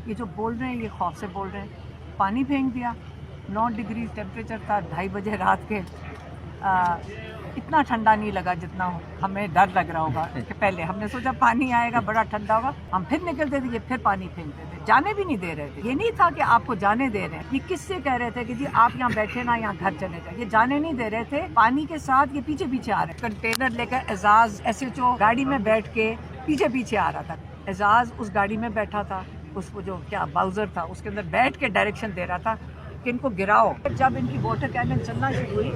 ये जो बोल रहे हैं ये खौफ से बोल रहे हैं। पानी फेंक दिया, 9 डिग्री टेम्परेचर था 2:30 बजे रात के। इतना ठंडा नहीं लगा जितना हमें डर लग रहा होगा कि पहले हमने सोचा पानी आएगा बड़ा ठंडा होगा, हम फिर निकलते थे, ये फिर पानी फेंकते थे, जाने भी नहीं दे रहे थे। ये नहीं था कि आपको जाने दे रहे हैं, ये किससे कह रहे थे कि जी आप यहाँ बैठे ना, यहाँ घर चले जाए, ये जाने नहीं दे रहे थे। पानी के साथ ये पीछे पीछे आ रहे, कंटेनर लेकर एजाज SHO गाड़ी में बैठ के पीछे पीछे आ रहा था। एजाज उस गाड़ी में बैठा था, उसको जो क्या बाउजर था उसके अंदर बैठ के डायरेक्शन दे रहा था कि इनको गिराओ। जब इनकी वाटर कैनन चलना शुरू हुई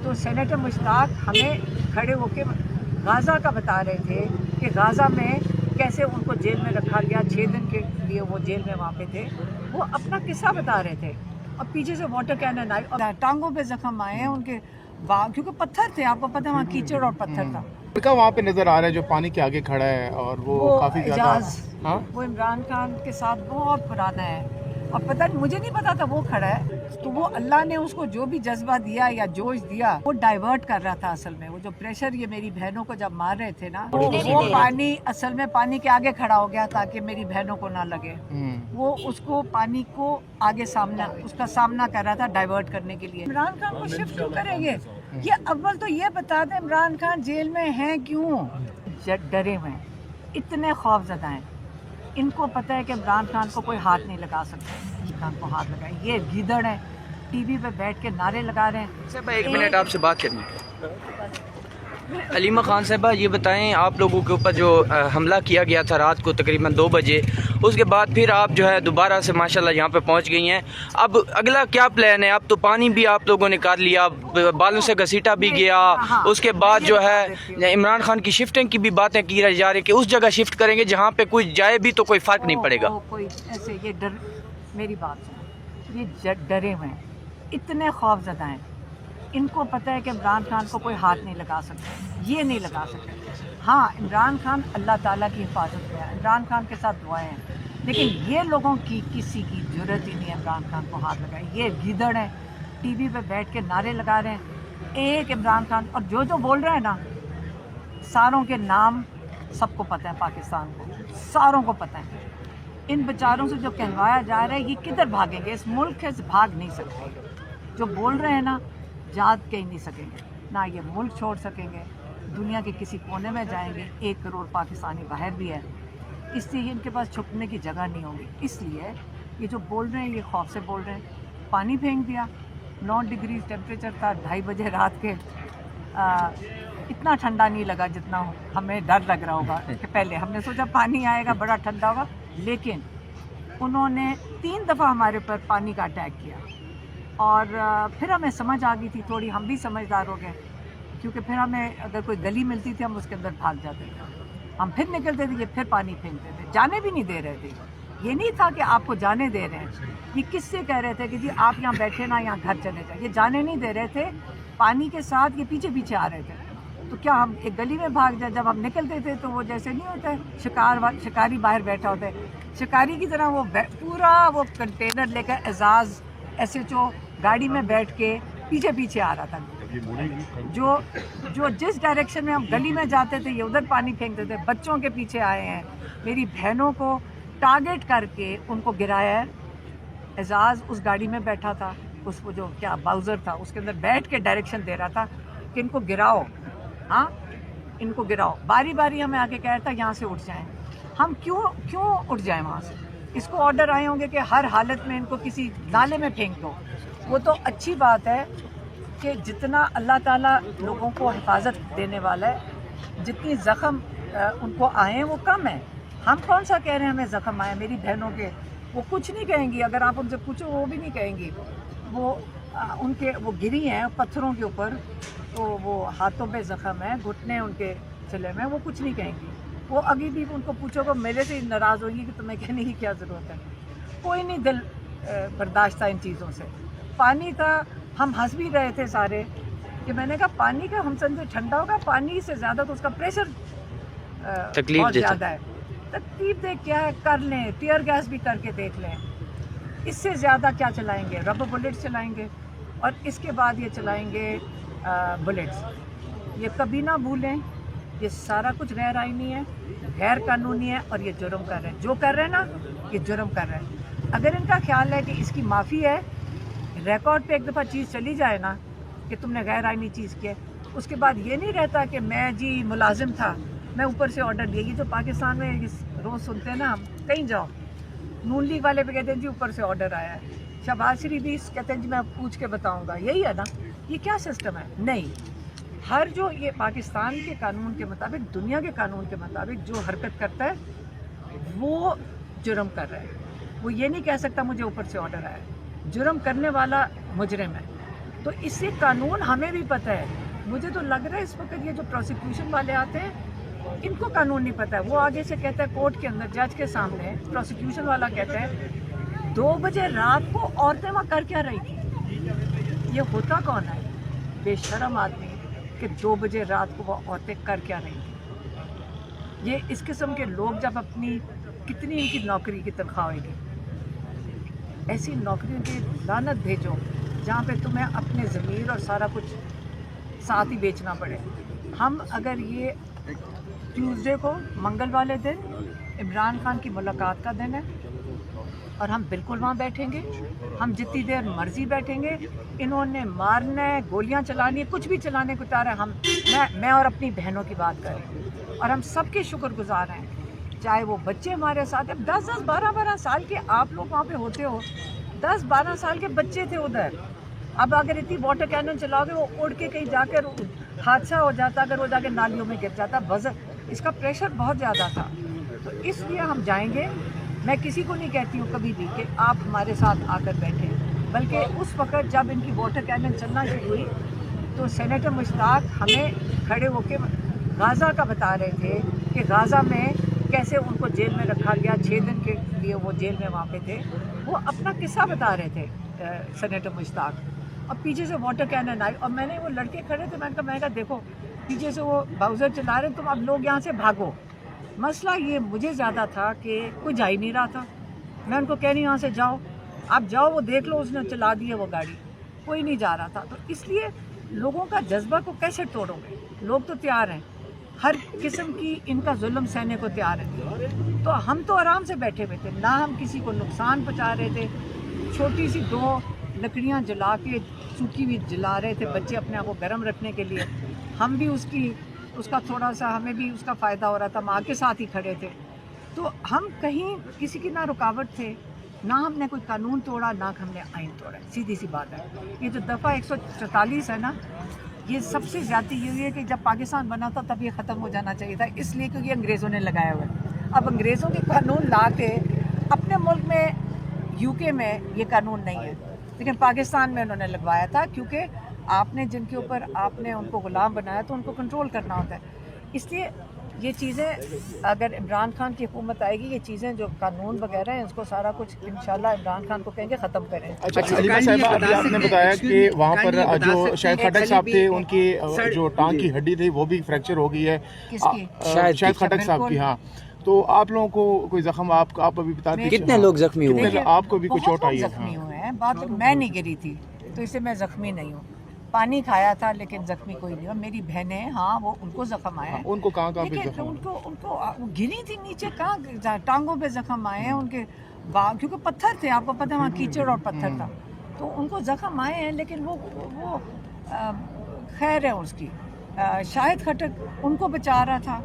तो सेनेटर मुश्ताक हमें खड़े होकर गाज़ा का बता रहे थे कि गाज़ा में कैसे उनको जेल में रखा गया, 6 दिन के लिए वो जेल में वहाँ पे थे। वो अपना किस्सा बता रहे थे और पीछे से वाटर कैनन आई और टांगों पे जख्म आए हैं उनके, क्योंकि पत्थर थे, आपको पता है वहाँ कीचड़ और पत्थर था। लड़का वहाँ पे नजर आ रहा है जो पानी के आगे खड़ा है और वो काफी ज्यादा। हाँ? वो इमरान खान के साथ बहुत पुराना है और पता नहीं, मुझे नहीं पता था वो खड़ा है। तो वो अल्लाह ने उसको जो भी जज्बा दिया या जोश दिया वो डाइवर्ट कर रहा था। असल में वो जो प्रेशर ये मेरी बहनों को जब मार रहे थे ना, वो पानी असल में पानी के आगे खड़ा हो गया ताकि मेरी बहनों को ना लगे। वो उसको पानी को आगे उसका सामना कर रहा था डाइवर्ट करने के लिए। इमरान खान को शिफ्ट क्यों करेंगे? ये अव्वल तो ये बता दें इमरान खान जेल में हैं क्यों? डरे हुए हैं, इतने खौफजदा हैं, इनको पता है कि इमरान खान को कोई हाथ नहीं लगा सकता। इमरान खान को हाथ लगाए, ये गीदड़ हैं, टीवी पे बैठ के नारे लगा रहे हैं। साहबा एक मिनट आपसे बात करनी है। अलीमा खान साहबा ये बताएं, आप लोगों के ऊपर जो हमला किया गया था रात को तकरीबन 2 बजे, उसके बाद फिर आप जो है दोबारा से माशाल्लाह यहाँ पे पहुँच गई हैं। अब अगला क्या प्लान है? अब तो पानी भी आप लोगों ने कर लिया, बालों से घसीटा भी गया, उसके बाद जो है इमरान खान की शिफ्टिंग की भी बातें की जा रही कि उस जगह शिफ्ट करेंगे जहाँ पे कोई जाए भी तो कोई फ़र्क नहीं पड़ेगा। कोई ऐसे ये डर, मेरी बात सुनो, ये डरे हुए हैं, इतने खौफजदा हैं, इनको पता है कि इमरान खान को कोई हाथ नहीं लगा सकता, ये नहीं लगा सकते। हाँ, इमरान खान अल्लाह ताला की हिफाजत में है, इमरान खान के साथ दुआएं हैं, लेकिन ये लोगों की किसी की जरूरत ही नहीं है इमरान खान को हाथ लगाए। ये गीदड़ हैं, टीवी पे बैठ के नारे लगा रहे हैं एक इमरान खान, और जो जो बोल रहे हैं ना, सारों के नाम सबको पता है, पाकिस्तान को सारों को पता है। इन बेचारों से जो कहलवाया जा रहा है, ये किधर भागेंगे? इस मुल्क से भाग नहीं सकते। जो बोल रहे हैं ना, जाग के ही नहीं सकेंगे, ना ये मुल्क छोड़ सकेंगे, दुनिया के किसी कोने में जाएंगे। 1 करोड़ पाकिस्तानी बाहर भी है, इसलिए इनके पास छुपने की जगह नहीं होगी। इसलिए ये जो बोल रहे हैं ये खौफ से बोल रहे हैं। पानी फेंक दिया, 9 डिग्री टेम्परेचर था 2:30 बजे रात के। इतना ठंडा नहीं लगा जितना हमें डर लग रहा होगा कि पहले हमने सोचा पानी आएगा बड़ा ठंडा होगा, लेकिन उन्होंने 3 दफ़ा हमारे ऊपर पानी का अटैक किया और फिर हमें समझ आ गई थी थोड़ी, हम भी समझदार हो गए, क्योंकि फिर हमें अगर कोई गली मिलती थी हम उसके अंदर भाग जाते थे, हम फिर निकलते थे, ये फिर पानी फेंकते थे, जाने भी नहीं दे रहे थे। ये नहीं था कि आपको जाने दे रहे हैं, ये किससे कह रहे थे कि जी आप यहाँ बैठे ना, यहाँ घर चले जाए, ये जाने नहीं दे रहे थे। पानी के साथ ये पीछे पीछे आ रहे थे, तो क्या हम एक गली में भाग जाए? जब हम निकलते थे तो वो जैसे नहीं होता है शिकारी बाहर बैठा होता है, शिकारी की तरह वो पूरा वो कंटेनर लेकर एजाज SHO गाड़ी में बैठ के पीछे पीछे आ रहा था। जो जिस डायरेक्शन में हम गली में जाते थे ये उधर पानी फेंकते थे। बच्चों के पीछे आए हैं, मेरी बहनों को टारगेट करके उनको गिराया है। एजाज उस गाड़ी में बैठा था, उसको जो क्या बाउजर था उसके अंदर बैठ के डायरेक्शन दे रहा था कि इनको गिराओ, हाँ इनको गिराओ। बारी बारी हमें आके कह रहा था यहाँ से उठ जाएं। हम क्यों उठ जाएं वहाँ से? इसको ऑर्डर आए होंगे कि हर हालत में इनको किसी नाले में फेंक दो। वो तो अच्छी बात है कि जितना अल्लाह ताला लोगों को हिफाजत देने वाला है, जितनी ज़ख्म उनको आए हैं वो कम है। हम कौन सा कह रहे हैं हमें ज़ख्म आए? मेरी बहनों के वो कुछ नहीं कहेंगी, अगर आप उनसे पूछो वो भी नहीं कहेंगी। वो गिरी हैं पत्थरों के ऊपर, तो वो हाथों पे ज़ख्म है, घुटने उनके चले में, वो कुछ नहीं कहेंगी। वो अभी भी उनको पूछोगे मेरे से नाराज़ होंगी कि तुम्हें कहने की क्या ज़रूरत है। कोई नहीं दिल बर्दाश्त था इन चीज़ों से। पानी था, हम हंस भी रहे थे सारे कि मैंने कहा पानी का हम समझे ठंडा होगा, पानी से ज़्यादा तो उसका प्रेशर बहुत ज़्यादा है। तकलीफ देख क्या है, कर लें, टीयर गैस भी करके देख लें, इससे ज़्यादा क्या चलाएंगे? रबर बुलेट्स चलाएंगे और इसके बाद ये चलाएंगे बुलेट्स। ये कभी ना भूलें, ये सारा कुछ गैर आईनी है, गैर कानूनी है और ये जुर्म कर रहे हैं। जो कर रहे हैं ना, یہ جرم کر رہا ہے. اگر ان کا خیال ہے کہ اس کی معافی ہے, ریکارڈ پہ ایک دفعہ چیز چلی جائے نا کہ تم نے غیر آئینی چیز کی ہے, اس کے بعد یہ نہیں رہتا کہ میں جی ملازم تھا, میں اوپر سے آرڈر دیا. یہ جو پاکستان میں روز سنتے ہیں نا ہم, کہیں جاؤ نون لیگ والے پہ کہتے ہیں جی اوپر سے آرڈر آیا ہے, شہباز شریف بھی کہتے ہیں جی میں پوچھ کے بتاؤں گا. یہی ہے نا, یہ کیا سسٹم ہے؟ نہیں, ہر جو یہ پاکستان کے قانون کے مطابق, دنیا کے قانون کے مطابق جو حرکت کرتا ہے وہ جرم کر رہا ہے. وہ یہ نہیں کہہ سکتا مجھے اوپر سے آرڈر آیا. جرم کرنے والا مجرم ہے. تو اس سے قانون ہمیں بھی پتہ ہے. مجھے تو لگ رہا ہے اس وقت یہ جو پروسیکیوشن والے آتے ہیں ان کو قانون نہیں پتہ ہے. وہ آگے سے کہتا ہے کورٹ کے اندر جج کے سامنے, پروسیکیوشن والا کہتا ہے 2 بجے رات کو عورتیں وہاں کر کیا رہی تھی. یہ ہوتا کون ہے؟ بے شرم آدمی کہ 2 بجے رات کو وہ عورتیں کر کیا رہی تھیں. یہ اس قسم کے لوگ جب اپنی کتنی ان کی نوکری کی تنخواہ ہوئے گی, ایسی نوکریوں کی لعنت بھیجو جہاں پہ تمہیں اپنے ضمیر اور سارا کچھ ساتھ ہی بیچنا پڑے. ہم اگر یہ ٹیوزڈے کو, منگل والے دن عمران خان کی ملاقات کا دن ہے اور ہم بالکل وہاں بیٹھیں گے. ہم جتنی دیر مرضی بیٹھیں گے. انہوں نے مارنا ہے, گولیاں چلانی ہے, کچھ بھی چلانے کو تیار ہے. میں اور اپنی بہنوں کی بات کر رہی ہوں اور ہم سب کے شکر گزار ہیں, چاہے وہ بچے ہمارے ساتھ ہیں. 10 12 سال کے آپ لوگ وہاں پہ ہوتے ہو, 10 12 سال کے بچے تھے ادھر. اب اگر اتنی واٹر کینن چلاؤ گے وہ اڑ کے کہیں جا کر حادثہ ہو جاتا, اگر وہ جا کے نالیوں میں گر جاتا. وزن اس کا پریشر بہت زیادہ تھا. تو اس لیے ہم جائیں گے. میں کسی کو نہیں کہتی ہوں کبھی بھی کہ آپ ہمارے ساتھ آ کر بیٹھیں, بلکہ اس وقت جب ان کی واٹر کینن چلنا شروع ہوئی تو سینیٹر مشتاق ہمیں کھڑے ہو کے غازہ کا بتا رہے تھے کہ غازہ میں کیسے ان کو جیل میں رکھا گیا. 6 دن کے لیے وہ جیل میں وہاں پہ تھے. وہ اپنا قصہ بتا رہے تھے سینیٹر مشتاق. اور پیچھے سے واٹر کینن آئی اور میں نے, وہ لڑکے کھڑے تھے, میں نے کہا دیکھو پیچھے سے وہ باؤزر چلا رہے, تم اب لوگ یہاں سے بھاگو. مسئلہ یہ مجھے زیادہ تھا کہ کوئی جا ہی نہیں رہا تھا. میں ان کو کہہ رہی یہاں سے جاؤ, آپ جاؤ, وہ دیکھ لو اس نے چلا دی ہے وہ گاڑی. کوئی نہیں جا رہا تھا. تو اس لیے لوگوں کا جذبہ کو کیسے توڑو گے؟ لوگ تو تیار ہیں, ہر قسم کی ان کا ظلم سہنے کو تیار ہیں. تو ہم تو آرام سے بیٹھے ہوئے تھے, نہ ہم کسی کو نقصان پہنچا رہے تھے. چھوٹی سی 2 لکڑیاں جلا کے سوکھی ہوئی جلا رہے تھے بچے اپنے آپ کو گرم رکھنے کے لیے. ہم بھی اس کا تھوڑا سا, ہمیں بھی اس کا فائدہ ہو رہا تھا. ماں کے ساتھ ہی کھڑے تھے. تو ہم کہیں کسی کی نہ رکاوٹ تھے, نہ ہم نے کوئی قانون توڑا, نہ ہم نے آئین توڑا. سیدھی سی بات ہے. یہ جو دفعہ 144 ہے نا, یہ سب سے زیادتی یہ ہوئی ہے کہ جب پاکستان بنا تھا تب یہ ختم ہو جانا چاہیے تھا, اس لیے کیونکہ انگریزوں نے لگایا ہوا ہے. اب انگریزوں کے قانون لا کے اپنے ملک میں, UK میں یہ قانون نہیں ہے, لیکن پاکستان میں انہوں نے لگوایا تھا. کیونکہ آپ نے جن کے اوپر آپ نے ان کو غلام بنایا تو ان کو کنٹرول کرنا ہوتا ہے. اس لیے یہ چیزیں اگر عمران خان کی حکومت آئے گی, یہ چیزیں جو قانون وغیرہ ہیں اس کو سارا کچھ انشاءاللہ عمران خان کو کہیں گے ختم کریں. اچھا علیمہ صاحبہ, ابھی آپ نے بتایا کہ وہاں پر جو شاہد خٹک صاحب تھے ان کی جو ٹانگ کی ہڈی تھی وہ بھی فریکچر ہو گئی ہے. کس کی؟ شاہد خٹک صاحب کی. ہاں, تو آپ لوگوں کو کوئی زخم, آپ ابھی بتا دیجیے کتنے لوگ زخمی ہوئے؟ آپ کو بھی کچھ چوٹ آئی ہے؟ زخمی ہوئے ہیں. بات میں نہیں گری تھی تو اس سے میں زخمی نہیں ہوں. پانی کھایا تھا لیکن زخمی کوئی نہیں ہوا. میری بہنیں, ہاں وہ ان کو زخم آئے ہیں. ان کو کہاں پہ لیکن زخم؟ ان کو گری تھی نیچے, کہاں ٹانگوں پہ زخم آئے ہیں ان کے, کیونکہ پتھر تھے, آپ کو پتہ ہے وہاں کیچڑ اور پتھر تھا, تو ان کو زخم آئے ہیں. لیکن وہ خیر ہے اس کی. شاہد خٹک ان کو بچا رہا تھا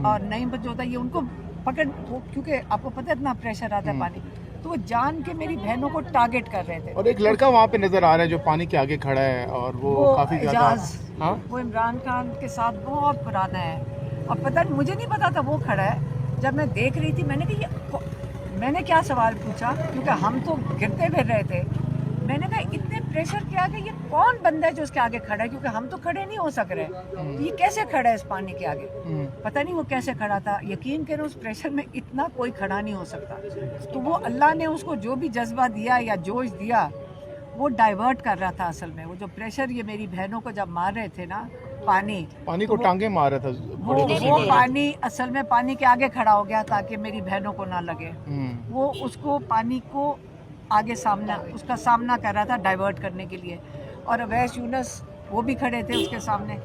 اور نہیں بچوتا یہ ان کو پکڑ, کیونکہ آپ کو پتہ ہے اتنا پریشر آتا ہے پانی, تو وہ جان کے میری بہنوں کو ٹارگٹ کر رہے تھے. اور ایک لڑکا وہاں پہ نظر آ رہا ہے جو پانی کے آگے کھڑا ہے اور وہ کافی اعجاز, ہاں وہ عمران خان کے ساتھ بہت پرانا ہے. اور پتہ مجھے نہیں پتا تھا وہ کھڑا ہے. جب میں دیکھ رہی تھی میں نے کہا میں نے کیا سوال پوچھا, کیونکہ ہم تو گرتے پھر رہے تھے. میں نے کہا اتنے پریشر کیا کہ یہ کون بندہ ہے جو اس کے آگے کھڑا ہے, کیونکہ ہم تو کھڑے نہیں ہو سک رہے. یہ کیسے کھڑا ہے اس پانی کے آگے؟ پتہ نہیں وہ کیسے کھڑا تھا. یقین کرو اس پریشر میں اتنا کوئی کھڑا نہیں ہو سکتا. تو وہ اللہ نے اس کو جو بھی جذبہ دیا یا جوش دیا وہ ڈائیورٹ کر رہا تھا. اصل میں وہ جو پریشر یہ میری بہنوں کو جب مار رہے تھے نا, پانی کو ٹانگے مار رہا تھا, وہ پانی اصل میں پانی کے آگے کھڑا ہو گیا تاکہ میری بہنوں کو نہ لگے. وہ اس کو پانی کو آگے اس کا سامنا کر رہا تھا ڈائیورٹ کرنے کے لیے. اور اویس یونس وہ بھی کھڑے تھے اس کے سامنے.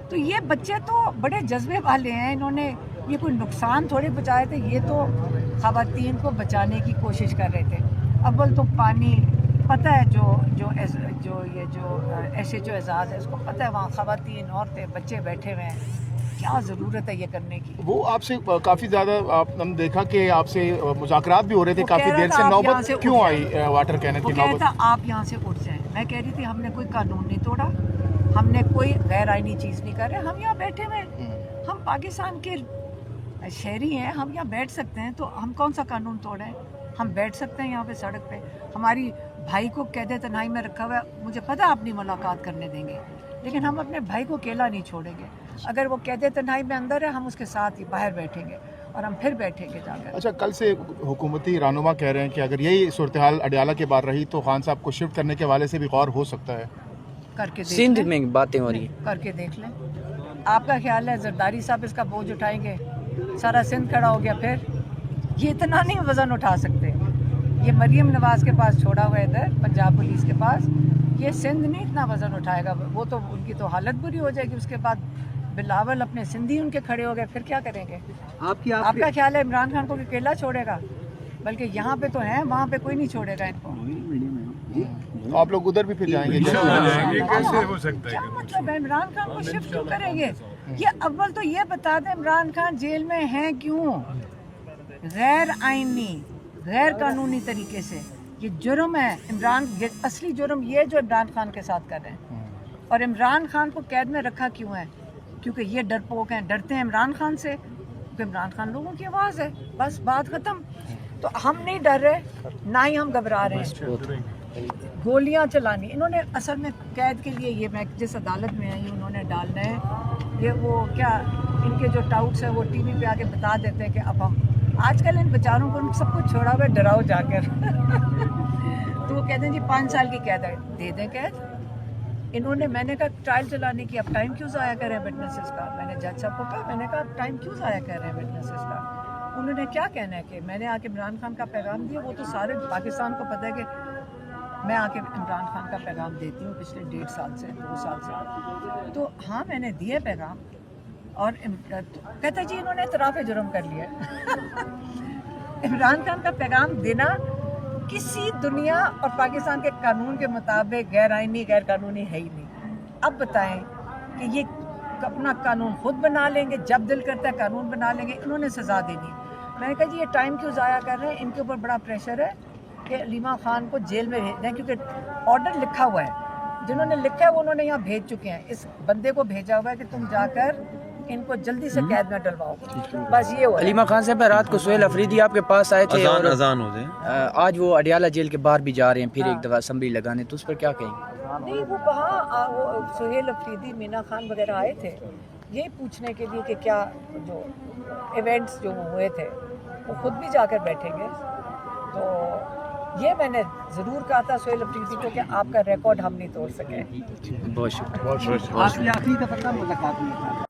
تو یہ بچے تو بڑے جذبے والے ہیں, انہوں نے یہ کوئی نقصان تھوڑے بچائے تھے, یہ تو ख़वातीन को बचाने की कोशिश कर रहे थे। अव्वल तो पानी पता है, जो SHO एजाज़ है उसको पता है वहाँ ख़वातीन, औरतें, बच्चे बैठे हुए हैं, क्या ज़रूरत है ये करने की। वो आपसे काफ़ी ज़्यादा हम देखा कि आपसे मुज़ाकरात भी हो रहे थे वो काफ़ी कह रहा देर था से, आप यहाँ नौबत से क्यों उठ आई वाटर कैनन वो की कह रहा नौबत? था आप यहाँ से उठ जाएं। मैं कह रही थी हमने कोई कानून नहीं तोड़ा, हमने कोई गैर आईनी चीज़ नहीं कर रहे, हम यहाँ बैठे हुए हैं, हम पाकिस्तान के शहरी हैं, हम यहाँ बैठ सकते हैं, तो हम कौन सा कानून तोड़े हैं? हम बैठ सकते हैं यहाँ पे सड़क पे। हमारी भाई को कैद तन्हाई में रखा हुआ है, मुझे पता है आप नहीं मुलाकात करने देंगे, लेकिन हम अपने भाई को अकेला नहीं छोड़ेंगे। अगर वो कैद तन्हाई में अंदर है, हम उसके साथ ही बाहर बैठेंगे और हम फिर बैठेंगे जाकर। अच्छा, कल से हुकूमती रहनुमा कह रहे हैं कि अगर यही सूरत हाल अडियाला के बाद रही तो खान साहब को शिफ्ट करने के हवाले से भी गौर हो सकता है। करके देख सिंध लें, में बातें हो रही हैं। करके देख लें। आपका ख्याल है जरदारी साहब इसका बोझ उठाएंगे? सारा सिंध खड़ा हो गया, फिर ये इतना नहीं वज़न उठा सकते। ये मरीम नवाज़ के पास छोड़ा हुआ है इधर पंजाब पुलिस के पास, ये सिंध नहीं इतना वज़न उठाएगा। वो तो उनकी तो हालत बुरी हो जाएगी। उसके बाद बिलावल अपने सिंधी उनके खड़े हो गए, फिर क्या करेंगे? आपका ख्याल है इमरान खान को अकेला छोड़ेगा? बल्कि यहाँ पे तो हैं, वहाँ पे कोई नहीं छोड़ेगा इनको। तो आप लोग उधर भी फिर जाएंगे? ये कैसे हो सकता है? क्या मतलब है इमरान खान को शिफ्ट क्यों करेंगे? ये अव्वल तो ये बता दें इमरान खान जेल में हैं क्यों? गैर आईनी, गैर कानूनी तरीके से ये जुर्म है। ये असली जुर्म ये जो इमरान खान के साथ कर रहे हैं। और इमरान खान को कैद में रखा क्यों है? क्योंकि ये डरपोक हैं, डरते हैं इमरान खान से, क्योंकि इमरान खान लोगों की आवाज़ है, बस बात ख़त्म। तो हम नहीं डर रहे, ना ही हम घबरा रहे हैं। गोलियां चलानी इन्होंने असल में कैद के लिए, ये मैं जिस अदालत में आई उन्होंने डालना है ये वो क्या इनके जो टाउट्स हैं वो टीवी पे आके बता देते हैं कि अब हम आजकल इन बेचारों को सब कुछ छोड़ा हुआ है, डराओ जाकर तो वो कहते हैं जी 5 साल की कैद है, दे दें कैद। इन्होंने, मैंने कहा ट्रायल चलाने की अब टाइम क्यों ज़ाया कर रहे हैं विटनेसेस का? मैंने जज साहब को कहा, मैंने कहा अब टाइम क्यों ज़ाया कर रहे हैं विटनेसेस का? उन्होंने क्या कहना है कि मैंने आके इमरान खान का पैगाम दिया। वो तो सारे पाकिस्तान को पता है कि मैं आके इमरान खान का पैगाम देती हूँ पिछले 1.5 साल से, 2 साल से। तो हाँ मैंने दिए पैगाम, और कहते जी इन्होंने इतराफ़ जुर्म कर लिया इमरान खान का पैगाम देना किसी दुनिया और पाकिस्तान के कानून के मुताबिक गैर आइनी, गैर कानूनी है ही नहीं। अब बताएं कि ये अपना कानून खुद बना लेंगे, जब दिल करता है कानून बना लेंगे, इन्होंने सज़ा देनी। मैंने कहा जी ये टाइम क्यों ज़ाया कर रहे हैं? इनके ऊपर बड़ा प्रेशर है कि अलीमा खान को जेल में भेज दें, क्योंकि ऑर्डर लिखा हुआ है, जिन्होंने लिखा है वो उन्होंने यहाँ भेज चुके हैं। इस बंदे को भेजा हुआ है कि तुम जाकर इनको जल्दी से कैद में डलवाओ, बस ये हुआ। अलीमा खान साहब रात को सुहेल अफरीदी आपके पास आए थे और अजान हो जाए, आज वो अडियाला जेल के बाहर भी जा रहे हैं फिर एक दफ़ा असम्बली लगाने, तो उस पर क्या कहेंगे? नहीं वो वहाँ वो सुहेल अफरीदी, मीना खान वगैरह आए थे यही पूछने के लिए कि क्या जो इवेंट्स जो हुए थे वो खुद भी जाकर बैठेंगे। तो ये मैंने ज़रूर कहा था सुहेल अफरीदी को कि आपका रिकॉर्ड हम नहीं तोड़ सके। बहुत शुक्रिया। आखिरी दफ़ा मुलाकात हुई।